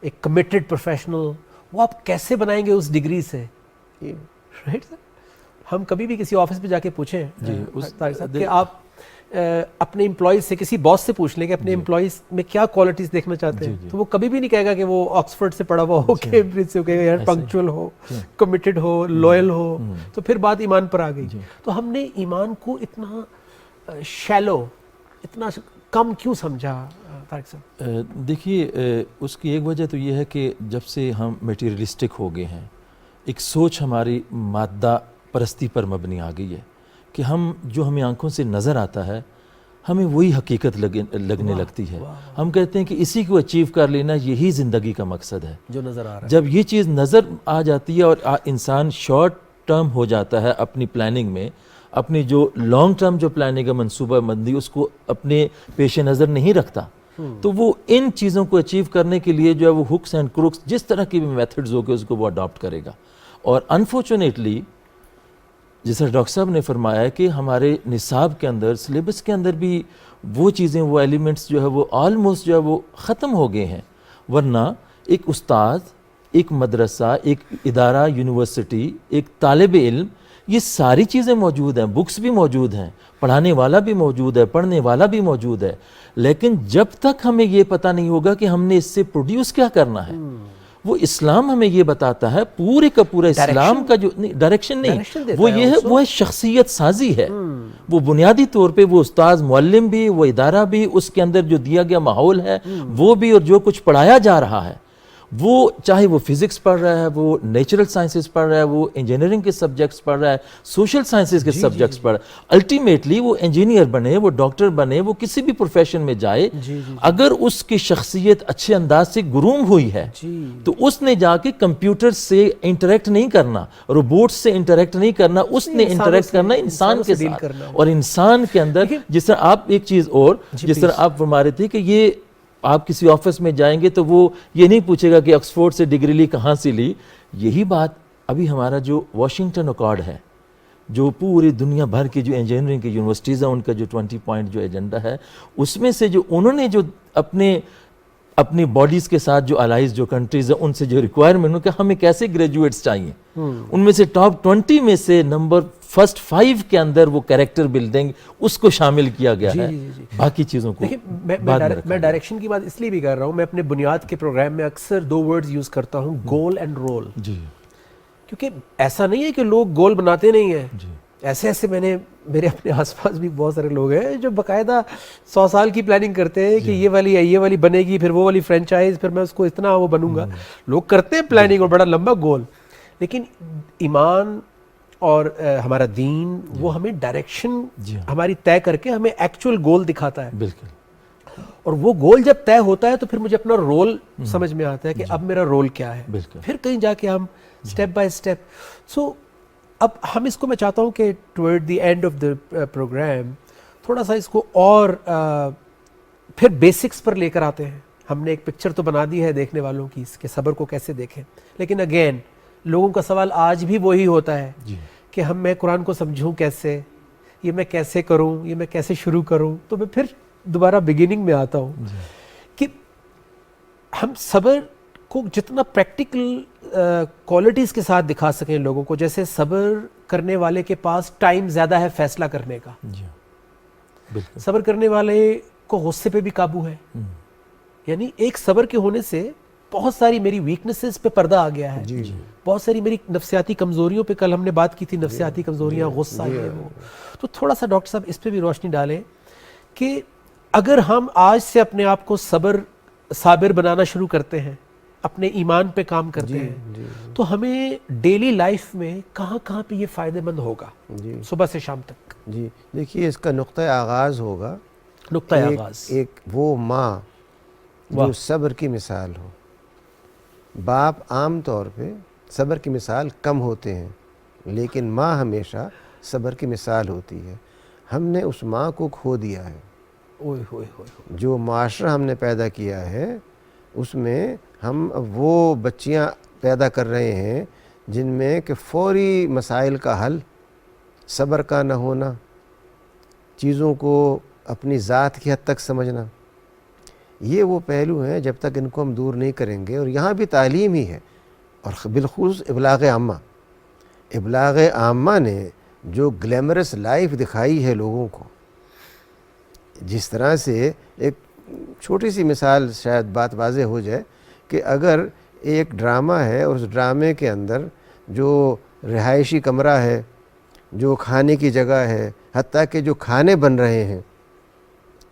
ایک کمیٹڈ پروفیشنل، وہ آپ کیسے بنائیں گے اس ڈگری سے؟ رائٹ سر، ہم کبھی بھی کسی آفس پہ جا کے پوچھیں کہ آپ اپنے امپلائیز سے، کسی باس سے پوچھ لیں کہ اپنے امپلائیز میں کیا کوالٹیز دیکھنا چاہتے ہیں، تو وہ کبھی بھی نہیں کہے گا کہ وہ آکسفورڈ سے پڑھا ہوا ہو، کیمبرج سے، کہے گا یار پنکچوئل ہو، کمیٹڈ ہو، لوئل ہو، تو پھر بات ایمان پر آ گئی۔ تو ہم نے ایمان کو اتنا شیلو، اتنا کم کیوں سمجھا طارق صاحب؟ دیکھیے، اس کی ایک وجہ تو یہ ہے کہ جب سے ہم میٹیریلسٹک ہو گئے ہیں، ایک سوچ ہماری مادہ پرستی پر مبنی آ گئی ہے کہ جو ہمیں آنکھوں سے نظر آتا ہے، ہمیں وہی حقیقت لگنے لگتی ہے۔ ہم کہتے ہیں کہ اسی کو اچیو کر لینا یہی زندگی کا مقصد ہے، جو نظر آ رہا ہے۔ جب یہ چیز نظر آ جاتی ہے اور انسان شارٹ ٹرم ہو جاتا ہے اپنی پلاننگ میں، اپنی جو لانگ ٹرم جو پلاننگ ہے، منصوبہ بندی، اس کو اپنے پیش نظر نہیں رکھتا، تو وہ ان چیزوں کو اچیو کرنے کے لیے جو ہے وہ ہکس اینڈ کروکس، جس طرح کی بھی میتھڈز ہو کے اس کو وہ اڈاپٹ کرے گا۔ اور انفارچونیٹلی جیسا ڈاکٹر صاحب نے فرمایا ہے کہ ہمارے نصاب کے اندر، سلیبس کے اندر بھی وہ چیزیں، وہ ایلیمنٹس جو ہے وہ آلموسٹ جو ہے وہ ختم ہو گئے ہیں۔ ورنہ ایک استاد، ایک مدرسہ، ایک ادارہ، یونیورسٹی، ایک طالب علم، یہ ساری چیزیں موجود ہیں، بکس بھی موجود ہیں، پڑھانے والا بھی موجود ہے، پڑھنے والا بھی موجود ہے، لیکن جب تک ہمیں یہ پتہ نہیں ہوگا کہ ہم نے اس سے پروڈیوس کیا کرنا ہے، وہ اسلام ہمیں یہ بتاتا ہے، پورے کا پورا اسلام کا جو ڈائریکشن نہیں، وہ یہ ہے، وہ شخصیت سازی ہے۔ وہ بنیادی طور پہ وہ استاذ، معلم بھی، وہ ادارہ بھی، اس کے اندر جو دیا گیا ماحول ہے وہ بھی، اور جو کچھ پڑھایا جا رہا ہے، وہ چاہے وہ فزکس پڑھ رہا ہے، وہ نیچرل سائنسز پڑھ رہا ہے، وہ انجینئرنگ کے سبجیکٹس پڑھ رہا ہے، سوشل سائنسز کے سبجیکٹس پڑھ رہا ہے، الٹیمیٹلی وہ انجینئر بنے، وہ ڈاکٹر بنے، وہ کسی بھی پروفیشن میں جائے، اگر اس کی شخصیت اچھے انداز سے گروم ہوئی ہے تو اس نے جا کے کمپیوٹر سے انٹریکٹ نہیں کرنا، روبوٹ سے انٹریکٹ نہیں کرنا، اس نے انٹریکٹ کرنا انسان کے ساتھ، اور انسان کے اندر جس طرح آپ، ایک چیز اور جس طرح آپ فرما رہے تھے کہ یہ آپ کسی آفس میں جائیں گے تو وہ یہ نہیں پوچھے گا کہ آکسفورڈ سے ڈگری لی، کہاں سے لی۔ یہی بات ابھی ہمارا جو واشنگٹن اکارڈ ہے، جو پوری دنیا بھر کی جو انجینئرنگ کی یونیورسٹیز ہیں، ان کا جو 20 پوائنٹ جو ایجنڈا ہے، اس میں سے جو انہوں نے جو اپنی باڈیز کے ساتھ جو الائز جو کنٹریز ہیں، ان سے جو ریکوائرمنٹ کہ ہمیں کیسے گریجویٹس چاہیے، ان میں سے ٹاپ 20 میں سے نمبر فرسٹ 5 کے اندر وہ کریکٹر بلڈنگ اس کو شامل کیا گیا ہے، باقی چیزوں کو میں ڈائریکشن کی بات اس لیے بھی کر رہا ہوں، میں اپنے بنیاد کے پروگرام میں اکثر 2 ورڈز یوز کرتا ہوں، گول اینڈ رول، کیونکہ ایسا نہیں ہے کہ لوگ گول بناتے نہیں ہیں، ایسے ایسے میں نے میرے اپنے آس پاس بھی بہت سارے لوگ ہیں جو باقاعدہ 100 سال کی پلاننگ کرتے ہیں کہ یہ والی بنے گی، پھر وہ والی فرینچائز، پھر میں اس کو اتنا وہ بنوں گا. لوگ کرتے ہیں پلاننگ اور بڑا لمبا گول، لیکن ایمان اور ہمارا دین وہ ہمیں ڈائریکشن ہماری طے کر کے ہمیں ایکچوئل گول دکھاتا ہے. بالکل. اور وہ گول جب طے ہوتا ہے تو پھر مجھے اپنا رول سمجھ میں آتا ہے کہ اب میرا رول کیا ہے. پھر کہیں جا کے ہم اسٹیپ بائی اسٹیپ. سو اب ہم اس کو، میں چاہتا ہوں کہ toward the end of the programme تھوڑا سا اس کو اور پھر بیسکس پر لے کر آتے ہیں. ہم نے ایک پکچر تو بنا دی ہے دیکھنے والوں کی کہ صبر کو کیسے دیکھیں، لیکن اگین لوگوں کا سوال آج بھی وہی ہوتا ہے کہ میں قرآن کو سمجھوں کیسے، یہ میں کیسے کروں، یہ میں کیسے شروع کروں. تو میں پھر دوبارہ بگننگ میں آتا ہوں کہ ہم صبر کو جتنا پریکٹیکل کوالٹیز کے ساتھ دکھا سکیں لوگوں کو. جیسے صبر کرنے والے کے پاس ٹائم زیادہ ہے فیصلہ کرنے کا، صبر کرنے والے کو غصے پہ بھی قابو ہے. یعنی ایک صبر کے ہونے سے بہت ساری میری ویکنسز پہ پردہ آ گیا ہے، بہت ساری میری نفسیاتی کمزوریوں پہ کل ہم نے بات کی تھی، نفسیاتی کمزوریاں، غصہ، یہ وہ. تو تھوڑا سا ڈاکٹر صاحب اس پہ بھی روشنی ڈالیں کہ اگر ہم آج سے اپنے آپ کو صابر بنانا شروع کرتے ہیں، اپنے ایمان پہ کام کرتے ہیں، تو ہمیں ڈیلی لائف میں کہاں کہاں پہ یہ فائدہ مند ہوگا صبح سے شام تک. جی دیکھیے، اس کا نقطۂ آغاز ہوگا ایک وہ ماں جو صبر کی مثال ہو. باپ عام طور پہ صبر کی مثال کم ہوتے ہیں، لیکن ماں ہمیشہ صبر کی مثال ہوتی ہے. ہم نے اس ماں کو کھو دیا ہے. جو معاشرہ ہم نے پیدا کیا ہے اس میں ہم وہ بچیاں پیدا کر رہے ہیں جن میں کہ فوری مسائل کا حل، صبر کا نہ ہونا، چیزوں کو اپنی ذات کی حد تک سمجھنا، یہ وہ پہلو ہیں. جب تک ان کو ہم دور نہیں کریں گے، اور یہاں بھی تعلیم ہی ہے، اور بالخصوص ابلاغ عامہ نے جو گلیمرس لائف دکھائی ہے لوگوں کو. جس طرح سے ایک چھوٹی سی مثال شاید بات واضح ہو جائے کہ اگر ایک ڈرامہ ہے اور اس ڈرامے کے اندر جو رہائشی کمرہ ہے، جو کھانے کی جگہ ہے، حتیٰ کہ جو کھانے بن رہے ہیں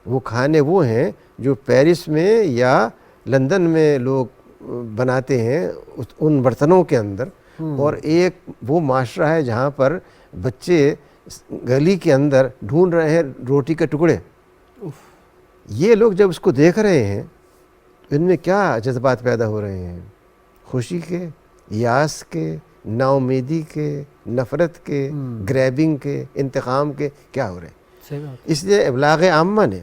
وہ کھانے وہ ہیں جو پیرس میں یا لندن میں لوگ بناتے ہیں ان برتنوں کے اندر، اور ایک وہ معاشرہ ہے جہاں پر بچے گلی کے اندر ڈھونڈ رہے ہیں روٹی کے ٹکڑے. یہ لوگ جب اس کو دیکھ رہے ہیں ان میں کیا جذبات پیدا ہو رہے ہیں؟ خوشی کے، یاس کے، نا امیدی کے، نفرت کے، گریبنگ کے، انتقام کے، کیا ہو رہے ہیں؟ اس لیے ابلاغ عامہ نے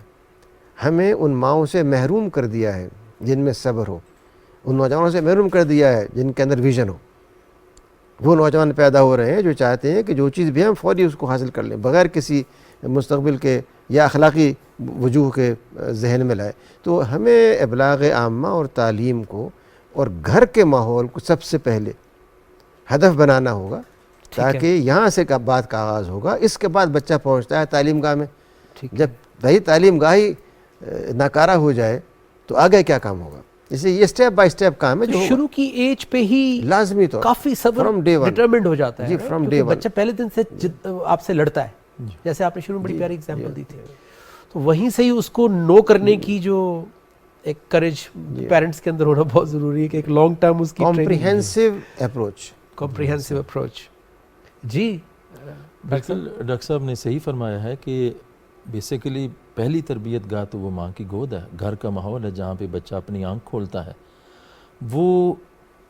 ہمیں ان ماؤں سے محروم کر دیا ہے جن میں صبر ہو، ان نوجوانوں سے محروم کر دیا ہے جن کے اندر ویژن ہو. وہ نوجوان پیدا ہو رہے ہیں جو چاہتے ہیں کہ جو چیز بھی ہم فوری اس کو حاصل کر لیں بغیر کسی مستقبل کے یا اخلاقی وجوہ کے ذہن میں لائے. تو ہمیں ابلاغ عامہ اور تعلیم کو اور گھر کے ماحول کو سب سے پہلے ہدف بنانا ہوگا، تاکہ یہاں سے بات کا آغاز ہوگا. اس کے بعد بچہ پہنچتا ہے تعلیم گاہ میں. جب وہی تعلیم گاہ ہی ناکارہ ہو جائے تو آگے کیا کام ہوگا؟ اس لیے یہ سٹیپ بائی سٹیپ کام ہے جو شروع کی ایج پہ ہی لازمی طور کافی صبر ڈٹرمنٹ ہو جاتا ہے. جی فرام ڈے ون بچہ پہلے دن سے آپ سے لڑتا ہے، جیسے آپ نے شروع میں بڑی پیاری ایگزامپل دی تھی. تو وہیں سے ہی اس کو نو کرنے کی جو ایک کریج پیرنٹس کے اندر ہونا بہت ضروری ہے کہ ایک لانگ ٹرم اس کی کمپریہنسو اپروچ. جی ڈاکٹر صاحب نے صحیح فرمایا ہے کہ بیسیکلی پہلی تربیت گاہ تو وہ ماں کی گود ہے، گھر کا ماحول ہے جہاں پہ بچہ اپنی آنکھ کھولتا ہے. وہ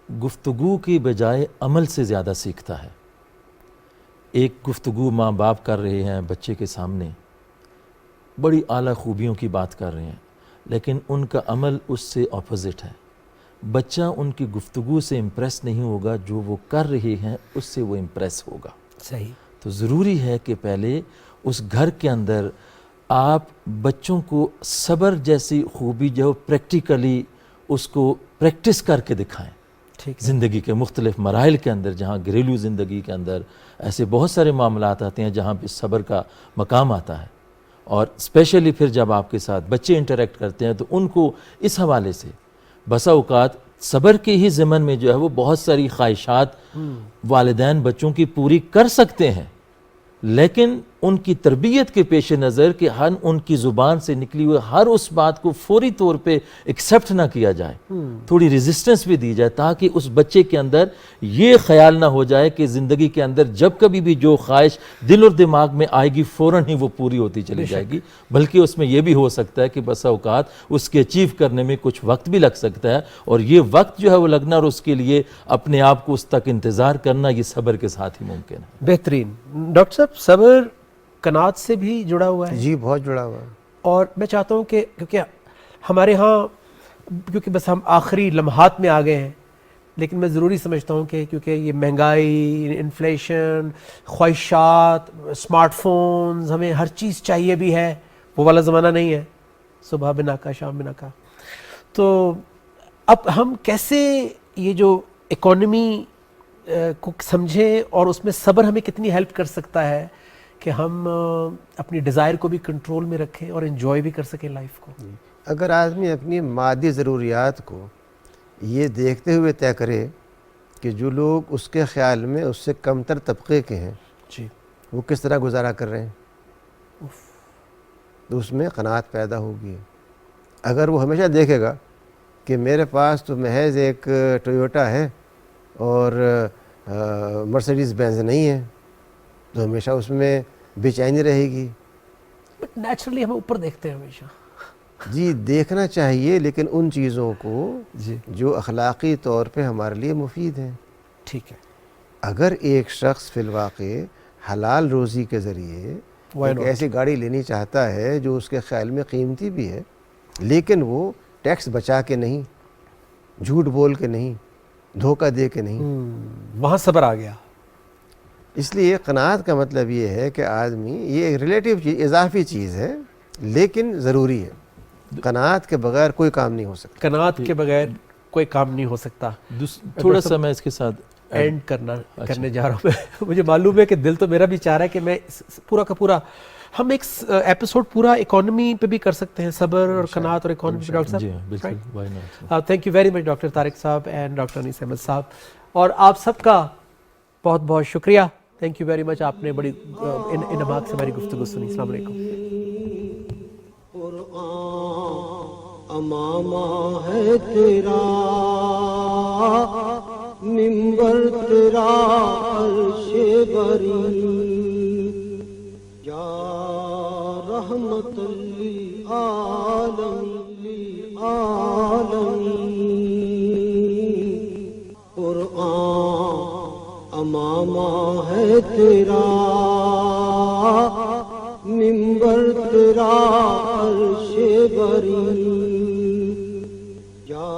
گفتگو کی بجائے عمل سے زیادہ سیکھتا ہے. ایک گفتگو ماں باپ کر رہے ہیں بچے کے سامنے، بڑی اعلیٰ خوبیوں کی بات کر رہے ہیں، لیکن ان کا عمل اس سے اپوزٹ ہے. بچہ ان کی گفتگو سے امپریس نہیں ہوگا، جو وہ کر رہے ہیں اس سے وہ امپریس ہوگا. صحیح. تو ضروری ہے کہ پہلے اس گھر کے اندر آپ بچوں کو صبر جیسی خوبی جو پریکٹیکلی اس کو پریکٹس کر کے دکھائیں. زندگی کے مختلف مراحل کے اندر، جہاں گھریلو زندگی کے اندر ایسے بہت سارے معاملات آتے ہیں جہاں پہ صبر کا مقام آتا ہے، اور اسپیشلی پھر جب آپ کے ساتھ بچے انٹریکٹ کرتے ہیں تو ان کو اس حوالے سے بسا اوقات صبر کے ہی ضمن میں جو ہے وہ بہت ساری خواہشات والدین بچوں کی پوری کر سکتے ہیں، لیکن ان کی تربیت کے پیش نظر کہ ہر ان کی زبان سے نکلی ہوئی ہر اس بات کو فوری طور پہ ایکسیپٹ نہ کیا جائے، تھوڑی ریزسٹنس بھی دی جائے، تاکہ اس بچے کے اندر یہ خیال نہ ہو جائے کہ زندگی کے اندر جب کبھی بھی جو خواہش دل اور دماغ میں آئے گی فوراً ہی وہ پوری ہوتی چلی جائے گی، بلکہ اس میں یہ بھی ہو سکتا ہے کہ بسا اوقات اس کے اچیو کرنے میں کچھ وقت بھی لگ سکتا ہے، اور یہ وقت جو ہے وہ لگنا اور اس کے لیے اپنے آپ کو اس تک انتظار کرنا یہ صبر کے ساتھ ہی ممکن ہے۔ بہترین ڈاکٹر صاحب، صبر قناعت سے بھی جڑا ہوا ہے؟ جی بہت جڑا ہوا ہے۔ اور میں چاہتا ہوں کہ کیونکہ ہمارے ہاں کیونکہ بس ہم آخری لمحات میں آ گئے ہیں، لیکن میں ضروری سمجھتا ہوں کہ کیونکہ یہ مہنگائی، انفلیشن، خواہشات، اسمارٹ فونز، ہمیں ہر چیز چاہیے بھی ہے، وہ والا زمانہ نہیں ہے صبح بنا کا شام بنا کا، تو اب ہم کیسے یہ جو اکانومی کو سمجھیں اور اس میں صبر ہمیں کتنی ہیلپ کر سکتا ہے کہ ہم اپنی ڈیزائر کو بھی کنٹرول میں رکھیں اور انجوائے بھی کر سکیں لائف کو؟ اگر آدمی اپنی مادی ضروریات کو یہ دیکھتے ہوئے طے کرے کہ جو لوگ اس کے خیال میں اس سے کم تر طبقے کے ہیں جی، وہ کس طرح گزارا کر رہے ہیں، تو اس میں قناعت پیدا ہوگی۔ اگر وہ ہمیشہ دیکھے گا کہ میرے پاس تو محض ایک ٹویوٹا ہے اور مرسیڈیز بینز نہیں ہے، تو ہمیشہ اس میں بے چینی رہے گی۔ بٹ نیچرلی ہم اوپر دیکھتے ہیں ہمیشہ۔ جی دیکھنا چاہیے، لیکن ان چیزوں کو جی جو اخلاقی طور پہ ہمارے لیے مفید ہیں۔ ٹھیک ہے، اگر ایک شخص فی الواقع حلال روزی کے ذریعے ایک ایسی گاڑی لینی چاہتا ہے جو اس کے خیال میں قیمتی بھی ہے، لیکن وہ ٹیکس بچا کے نہیں، جھوٹ بول کے نہیں، دھوکہ دے کے نہیں، وہاں صبر آ گیا۔ اس لیے قناعت کا مطلب یہ ہے کہ آدمی، یہ ایک ریلیٹیو چیز، اضافی چیز ہے لیکن ضروری ہے۔ قناعت کے بغیر کوئی کام نہیں ہو سکتا۔ قناعت کے بغیر کوئی کام نہیں ہو سکتا۔ تھوڑا سا میں اس کے ساتھ اینڈ کرنے جا رہا ہوں۔ مجھے معلوم ہے کہ دل تو میرا بھی چاہ رہا ہے کہ میں پورا کا پورا ہم ایک ایپیسوڈ پورا اکانومی پہ بھی کر سکتے ہیں، صبر اور قناعت اور اکانومی پہ، ڈاکٹر جی ہاں بالکل، why not؟ Thank you very much doctor Tariq صاحب اینڈ ڈاکٹر انیس احمد صاحب، اور آپ سب کا بہت بہت شکریہ، تھینک یو ویری مچ، آپ نے بڑی انعماق سے ہماری گفتگو سنی۔ السلام علیکم۔ قرآن امامہ ہے تیرا، منبر تیرا عرش بری، یا رحمت للعالمین، قرآن امامہ ہے تیرا، منبر تیرا عرش بری، یا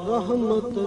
رحمت